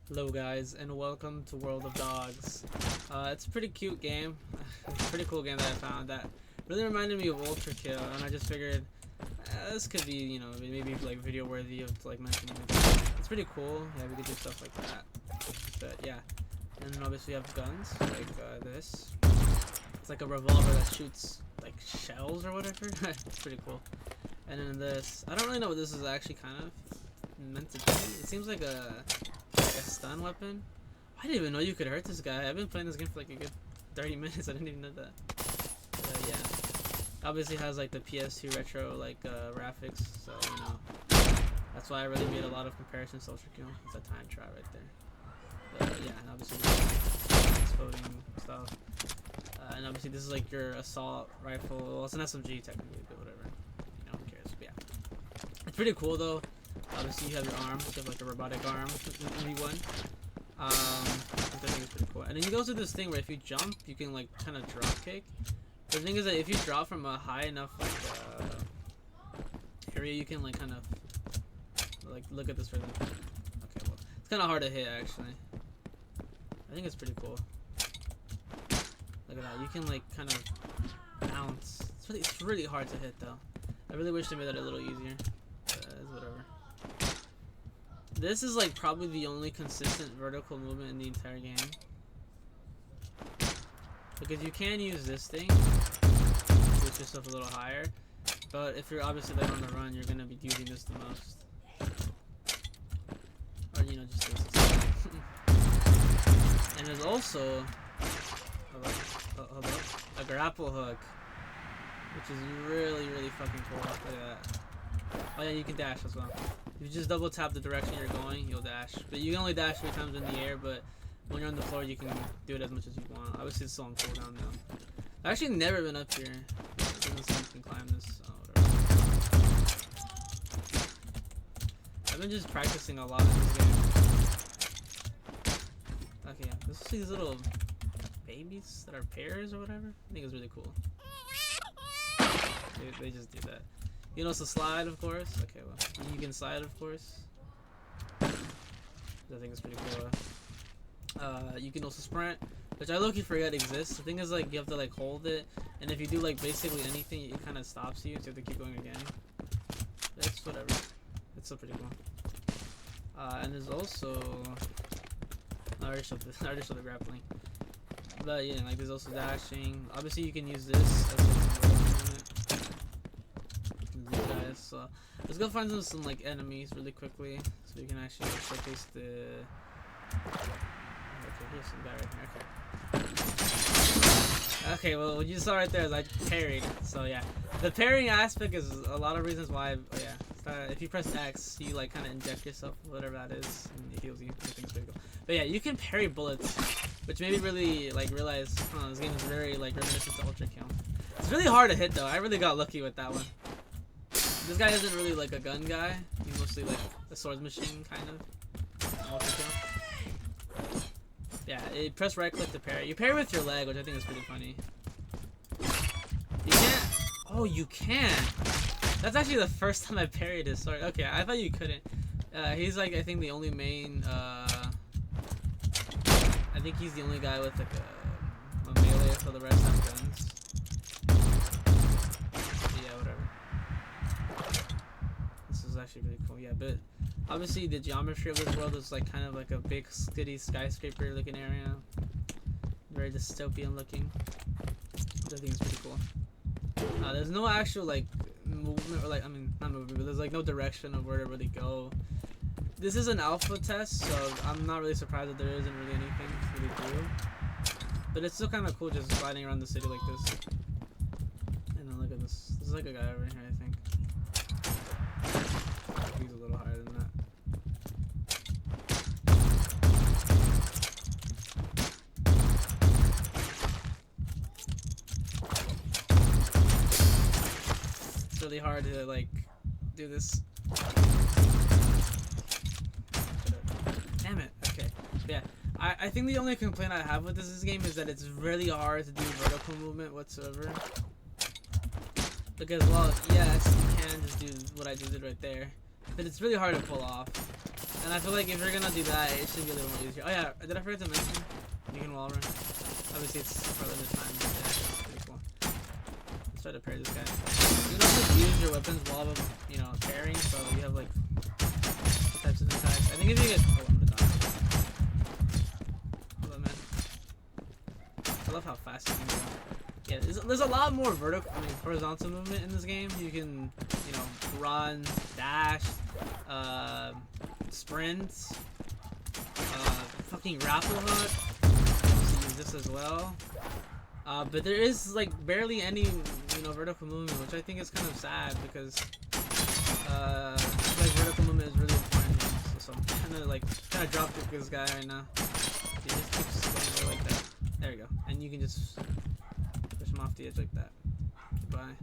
Hello guys, and welcome to World of Dogs. It's a pretty cute game. It's a pretty cool game that I found that really reminded me of Ultrakill, and I just figured this could be, maybe like video worthy of like mentioning it. It's pretty cool. Yeah, we could do stuff like that. But yeah, and then obviously we have guns like this. It's like a revolver that shoots like shells or whatever. It's pretty cool. And then this, I don't really know what this is actually kind of meant to be. It seems like a stun weapon. I didn't even know you could hurt this guy. I've been playing this game for like a good 30 minutes. I didn't even know that. Yeah. Obviously has like the PS2 retro like graphics, so that's why I really made a lot of comparisons to ultrakill. It's a time trial right there. But yeah, and obviously exploding stuff. And obviously this is like your assault rifle. Well, it's an SMG technically, but whatever. Who cares? But yeah. It's pretty cool though. Obviously you have your arms, you have like a robotic arm in V1. I think it's pretty cool. And then you go to this thing where if you jump, you can like kind of drop kick. The thing is that if you drop from a high enough like area, you can like kind of like look at this rhythm. Okay, well, it's kind of hard to hit actually. I think it's pretty cool. Look at that, you can like kind of bounce. It's really hard to hit though. I really wish they made that a little easier. But it's whatever. This is like probably the only consistent vertical movement in the entire game. Because you can use this thing to push yourself a little higher, but if you're obviously like on the run, you're gonna be using this the most. Or just this. And there's also a grapple hook, which is really fucking cool. Look at that. Oh yeah, you can dash as well. If you just double tap the direction you're going, you'll dash. But you can only dash 3 times in the air, but when you're on the floor, you can do it as much as you want. Obviously, it's still on cooldown now. I've actually never been up here. It doesn't seem you can climb this, so whatever. I've been just practicing a lot in this game. Okay, yeah. Let's see these little babies that are pairs or whatever. I think it's really cool. They just do that. You can also slide, of course. Okay, well, you can slide, of course. I think it's pretty cool. You can also sprint, which I low-key forget exists. The thing is, like, you have to like hold it, and if you do like basically anything, it kind of stops you, so you have to keep going again. It's whatever. It's still pretty cool. And there's also I already showed the grappling, but yeah, like there's also dashing. Obviously, you can use this as like, so let's go find some like enemies really quickly, so we can actually showcase the. Okay, here's some guy right here. Okay, well, what you saw right there is I parried. So yeah, the parrying aspect is a lot of reasons why. Oh yeah, if you press X, you like kind of inject yourself, whatever that is, and it heals you. I think it's pretty cool. But yeah, you can parry bullets, which made me really like realize this game is very like reminiscent to Ultrakill. It's really hard to hit though. I really got lucky with that one. This guy isn't really like a gun guy. He's mostly like a sword machine kind of. Yeah, press right click to parry. You parry with your leg, which I think is pretty funny. You can't. Oh, you can. That's actually the first time I parried his sword. Okay, I thought you couldn't. He's like I think the only main. I think he's the only guy with like a melee, so the rest have guns. Actually really cool, yeah, but obviously the geometry of this world is like kind of like a big city skyscraper looking area, very dystopian looking, which I think is pretty cool. There's no actual like movement, or like not movement, but there's like no direction of where to really go. This is an alpha test, so I'm not really surprised that there isn't really anything to really do, but it's still kind of cool just sliding around the city like this. And then look at this, there's like a guy over here, I think. He's a little higher than that. It's really hard to like do this. Damn it. Okay. Yeah. I think the only complaint I have with this game is that it's really hard to do vertical movement whatsoever. Because, well, yes, you can just do what I just did right there, but it's really hard to pull off. And I feel like if you're gonna do that, it should be a little more easier. Oh yeah, did I forget to mention? You can wall run. Obviously it's for a limited time, but yeah, it's pretty cool. Let's try to parry this guy. You can also use your weapons while, you know, parrying, so you have like two types of attacks. I think if you get... Oh, I'm gonna die. Hello, man. I love how fast you can go. Yeah, there's a lot more horizontal movement in this game. You can, you know, run, dash, sprint, fucking grapple hook. Use this as well. But there is like barely any, you know, vertical movement, which I think is kind of sad because like vertical movement is really important. So I'm trying to drop kick this guy right now. He just keeps going like that. There we go. And you can just push him off the edge like that. Goodbye.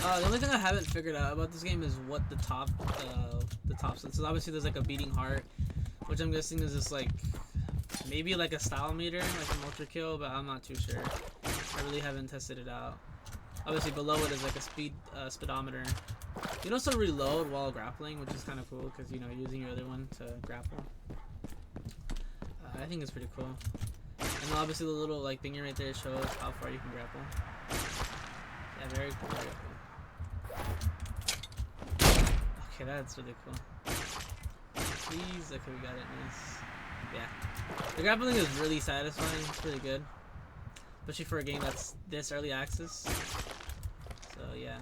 Yeah. The only thing I haven't figured out about this game is what the top says. So obviously there's like a beating heart, which I'm guessing is just like maybe like a style meter, like an ultrakill, but I'm not too sure. I really haven't tested it out. Obviously below it is like a speedometer. You can also reload while grappling, which is kind of cool because, you know, you're using your other one to grapple. I think it's pretty cool. And then obviously the little like thingy right there shows how far you can grapple. Yeah, very cool. Very cool. Okay, that's really cool. Please, okay, we got it. Nice. Yeah, the grappling is really satisfying. It's really good, especially for a game that's this early access. So yeah.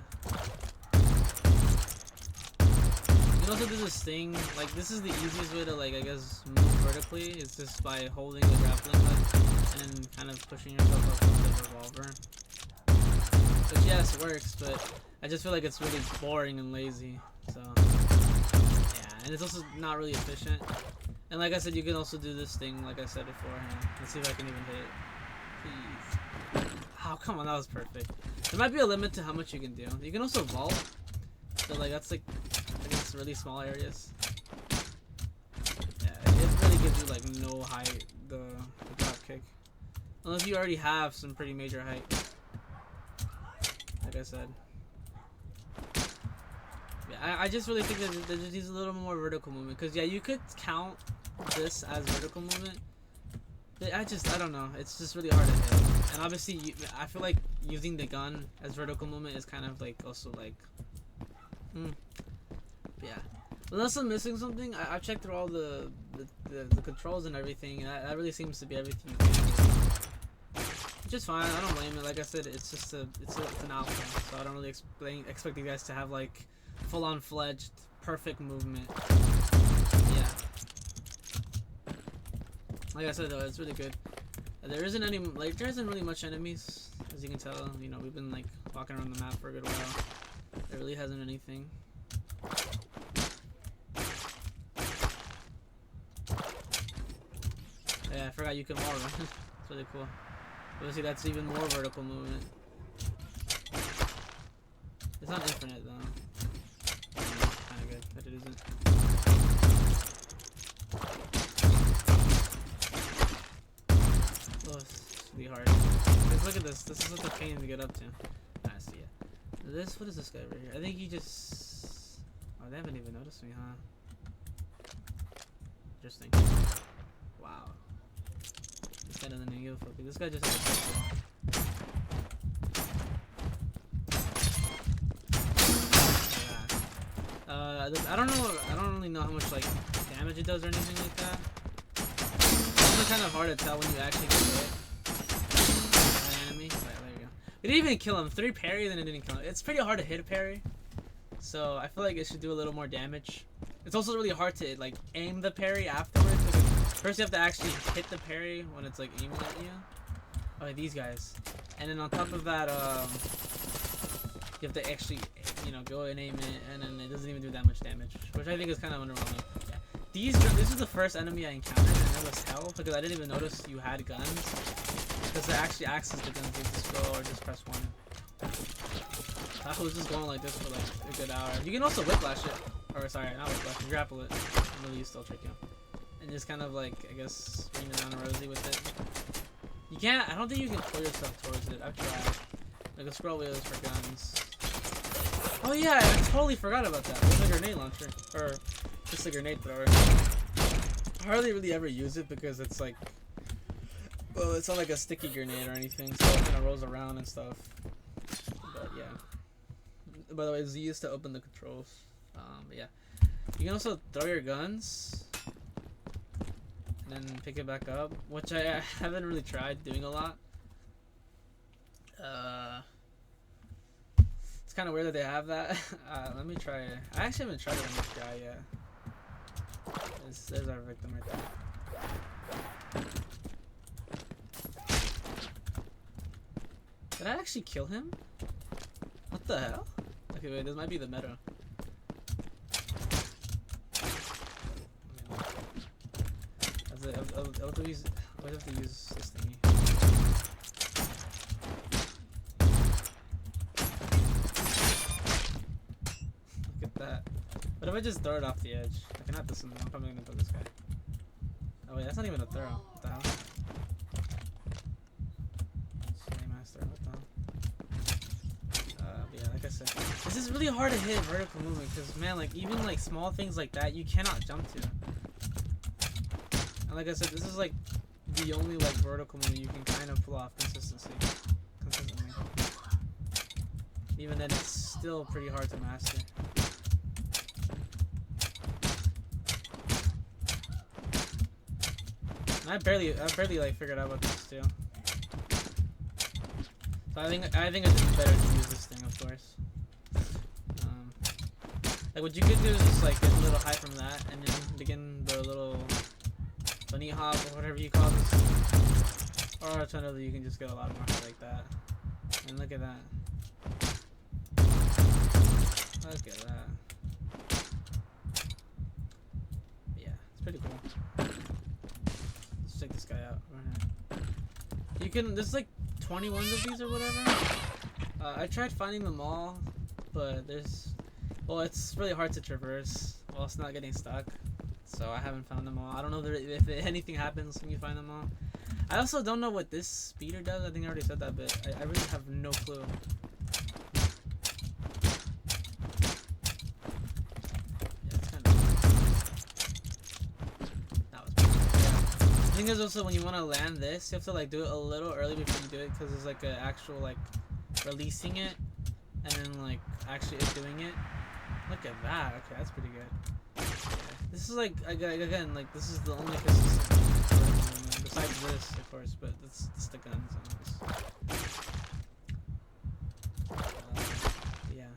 You can also do this thing, like this is the easiest way to, like, I guess move vertically, is just by holding the grappling hook and then kind of pushing yourself up with the revolver. Which yes, works, but I just feel like it's really boring and lazy. So yeah, and it's also not really efficient. And like I said, you can also do this thing, like I said beforehand. Let's see if I can even hit it. Please. Oh, come on, that was perfect. There might be a limit to how much you can do. You can also vault. So like that's like, I guess, really small areas. Yeah, it really gives you like no height, the drop kick. Unless you already have some pretty major height. Like I said. Yeah, I just really think that there just needs a little more vertical movement. Because yeah, you could count this as vertical movement. But I don't know. It's just really hard to hit. And obviously, I feel like using the gun as vertical movement is kind of like also like... Yeah. Unless I'm missing something, I've checked through all the controls and everything, and that really seems to be everything you can do. Which is fine, I don't blame it. Like I said, it's just it's an alpha, so I don't really expect you guys to have like full-on fledged perfect movement. Yeah. Like I said though, it's really good. There isn't really much enemies, as you can tell. You know, we've been like walking around the map for a good while. There really hasn't anything. Yeah, I forgot you can wall run. It's really cool. Obviously, that's even more vertical movement. It's not infinite though. Kind of good, but it isn't. Oh, it's really hard. Because look at this. This is such a pain to get up to. I see it. What is this guy over here? I think he just... Oh, they haven't even noticed me, huh? Interesting. Wow. This guy doesn't even give a fuck. This guy just has a pistol. I don't know. I don't really know how much like damage it does or anything like that. It's kind of hard to tell when you actually get hit. An enemy. Right, there you go. We didn't even kill him. 3 parry, then it didn't kill him. It's pretty hard to hit a parry, so I feel like it should do a little more damage. It's also really hard to like aim the parry afterwards. First you have to actually hit the parry when it's like aiming at you. Oh, these guys. And then on top of that, you have to actually, you know, go and aim it, and then it doesn't even do that much damage, which I think is kind of underwhelming. Yeah. This is the first enemy I encountered, and it was hell because I didn't even notice you had guns. Because they actually access the guns, you just go or just press 1. I was just going like this for like a good hour. You can also whiplash it, or sorry, not whiplash, grapple it, and really still trick you. And just kind of like, I guess, bring it down a rosy with it. You can't, I don't think you can pull yourself towards it. I've tried. Like a scroll wheel is for guns. Oh yeah, I totally forgot about that. It's a grenade launcher. Or Just a grenade thrower. I hardly really ever use it because it's like, well, it's not like a sticky grenade or anything, so it kind of rolls around and stuff. But yeah. By the way, it's used to open the controls. But yeah, you can also throw your guns and then pick it back up, which I haven't really tried doing a lot. It's kind of weird that they have that. Let me try it. I actually haven't tried it on this guy yet. There's our victim right there. Did I actually kill him? What the hell? Okay, wait, this might be the meta. I'll have to use this thingy. Look at that. What if I just throw it off the edge? I cannot this one. I'm probably gonna throw this guy. Oh wait, that's not even a throw. What the hell? Master, what the hell? Yeah, like I said, this is really hard to hit vertical movement because man, like even like small things like that, you cannot jump to. And like I said, this is like the only like vertical movement you can kind of pull off consistently. Even then, it's still pretty hard to master. And I barely like figured out what this do. So I think it's better to use this thing, of course. Like what you could do is just like get a little high from that, and then begin the little bunny hop or whatever you call this. Or alternatively, you can just get a lot more high like that. And look at that. Look at that. Yeah, it's pretty cool. Let's check this guy out right here. You can, there's like 21 of these or whatever. I tried finding them all, but well, it's really hard to traverse while it's not getting stuck. So I haven't found them all. I don't know if anything happens when you find them all. I also don't know what this speeder does. I think I already said that, but I really have no clue. The thing is also when you want to land this, you have to like do it a little early before you do it because there's like an actual like releasing it and then like actually doing it. Look at that. Okay, that's pretty good. This is like again like this is the only consistent besides this, of course, but it's the guns on this. Yeah.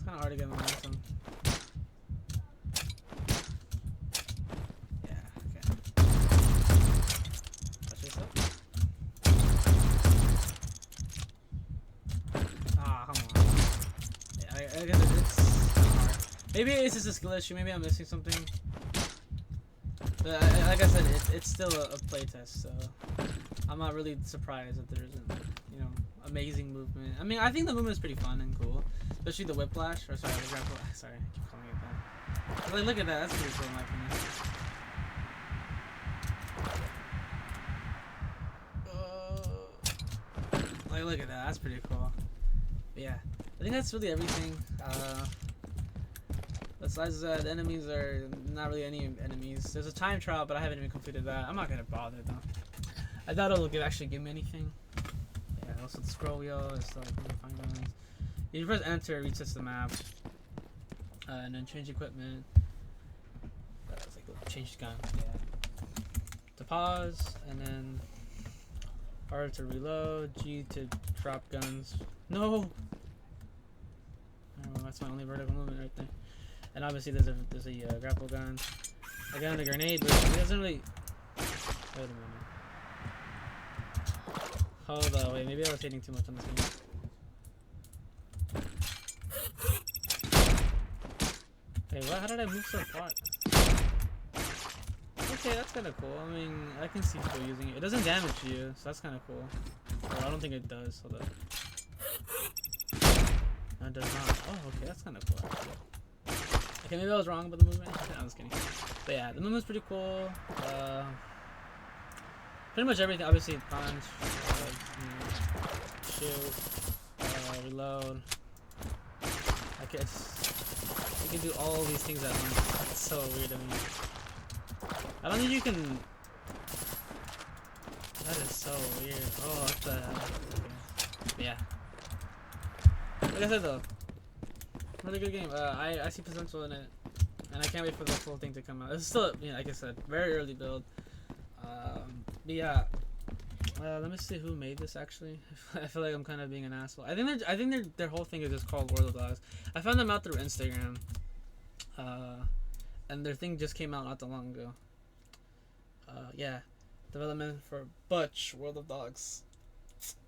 Hard to get momentum. Yeah, okay. Watch this up. Ah, come on. Yeah, I guess it's hard. Maybe it's just a skill issue. Maybe I'm missing something. But like I said, it's still a playtest, so I'm not really surprised that there isn't, you know, amazing movement. I mean, I think the movement is pretty fun and cool. Especially the whiplash, or sorry, the grapple. Sorry, I keep calling it that. Like, look at that. That's pretty cool in my opinion. Like, look at that. That's pretty cool. But yeah, I think that's really everything. Besides that, the enemies are not really any enemies. There's a time trial, but I haven't even completed that. I'm not gonna bother though. I doubt it'll actually give me anything. Yeah. Also, the scroll wheel is like find guns. You press enter, resets the map, and then change equipment. It's like change gun, yeah. To pause, and then R to reload, G to drop guns. No. Oh, that's my only vertical movement right there. And obviously there's a grapple gun. Again, the grenade, but it doesn't really. Wait a minute. Hold on, wait. Maybe I was hitting too much on this game. Hey, what? How did I move so far? Okay, that's kind of cool. I mean, I can see people using it. It doesn't damage you, so that's kind of cool. Or I don't think it does. Hold up. No, it does not. Oh, okay, that's kind of cool, actually. Okay, maybe I was wrong about the movement. I'm just kidding. But yeah, the movement's pretty cool. Pretty much everything. Obviously, punch, shoot, reload. I you can do all these things at once. It's so weird to me. I don't think you can. That is so weird. Oh, what the hell? Okay. Yeah. Like I said though, really good game. I see potential in it, and I can't wait for the full thing to come out. It's still, like I said, very early build. But yeah. Let me see who made this actually. I feel like I'm kind of being an asshole. I think their whole thing is just called World of Dogs. I found them out through Instagram. And their thing just came out not that long ago. Yeah, development for Butch World of Dogs.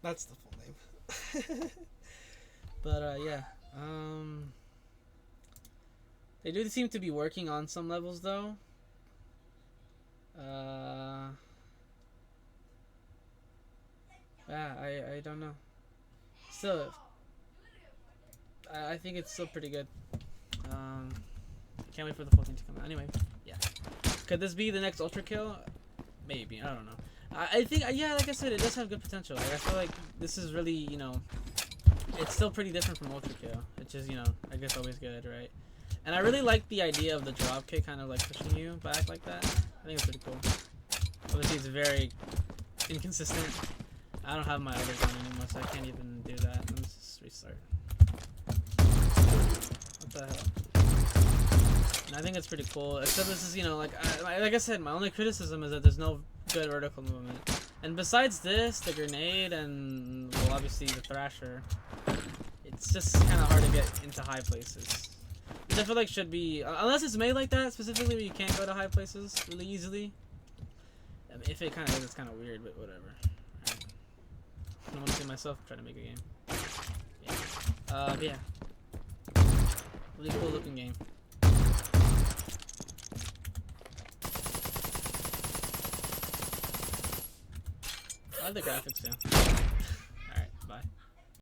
That's the full name. But yeah, they do seem to be working on some levels though. Yeah, I don't know. Still, I think it's still pretty good. Can't wait for the full thing to come out. Anyway, yeah. Could this be the next ultrakill? Maybe. I don't know. I think, yeah, like I said, it does have good potential. Like, I feel like this is really, it's still pretty different from ultrakill, which is, I guess always good, right? And I really like the idea of the drop kick kind of like pushing you back like that. I think it's pretty cool. Obviously, it's very inconsistent. I don't have my other gun anymore, so I can't even do that. Let me just restart. What the hell? And I think it's pretty cool. Except this is, like I said, my only criticism is that there's no good vertical movement. And besides this, the grenade and, well, obviously the thrasher, it's just kind of hard to get into high places. Which I feel like should be, unless it's made like that, specifically where you can't go to high places really easily. I mean, if it kind of is, it's kind of weird, but whatever. Right. I want to see myself try to make a game. Yeah. But yeah. Really cool looking game. I like the graphics too. Alright, bye.